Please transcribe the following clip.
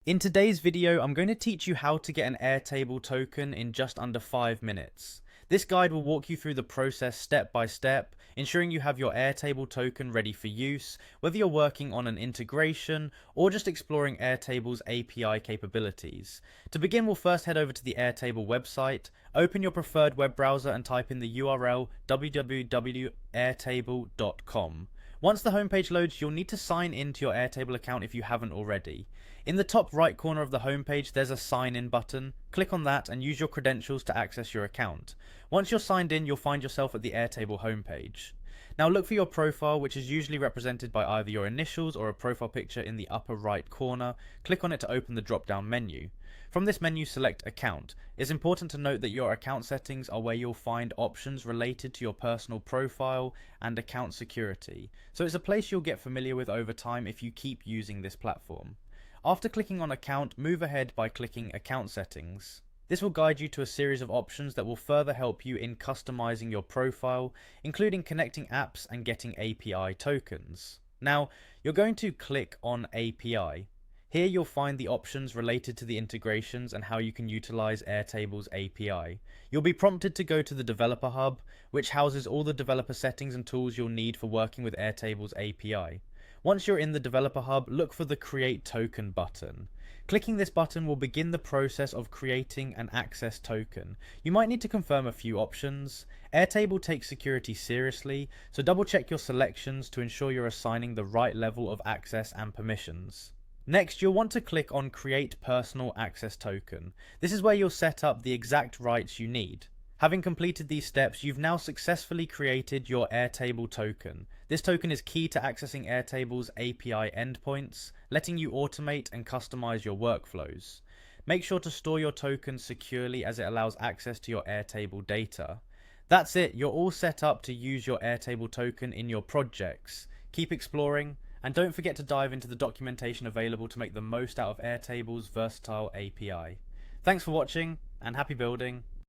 In today's video, I'm going to teach you how to get an Airtable token in just under 5 minutes. This guide will walk you through the process step by step, ensuring you have your Airtable token ready for use, whether you're working on an integration or just exploring Airtable's API capabilities. To begin, we'll first head over to the Airtable website, open your preferred web browser and type in the URL www.airtable.com. Once the homepage loads, you'll need to sign in to your Airtable account if you haven't already. In the top right corner of the homepage, there's a sign in button. Click on that and use your credentials to access your account. Once you're signed in, you'll find yourself at the Airtable homepage. Now look for your profile, which is usually represented by either your initials or a profile picture in the upper right corner. Click on it to open the drop-down menu. From this menu, select Account. It's important to note that your account settings are where you'll find options related to your personal profile and account security, so it's a place you'll get familiar with over time if you keep using this platform. After clicking on Account, move ahead by clicking Account Settings. This will guide you to a series of options that will further help you in customizing your profile, including connecting apps and getting API tokens. Now, you're going to click on API. Here you'll find the options related to the integrations and how you can utilize Airtable's API. You'll be prompted to go to the Developer Hub, which houses all the developer settings and tools you'll need for working with Airtable's API. Once you're in the Developer Hub, look for the Create Token button. Clicking this button will begin the process of creating an access token. You might need to confirm a few options. Airtable takes security seriously, so double check your selections to ensure you're assigning the right level of access and permissions. Next, you'll want to click on Create Personal Access Token. This is where you'll set up the exact rights you need. Having completed these steps, you've now successfully created your Airtable token. This token is key to accessing Airtable's API endpoints, letting you automate and customize your workflows. Make sure to store your token securely as it allows access to your Airtable data. That's it, you're all set up to use your Airtable token in your projects. Keep exploring, and don't forget to dive into the documentation available to make the most out of Airtable's versatile API. Thanks for watching, and happy building.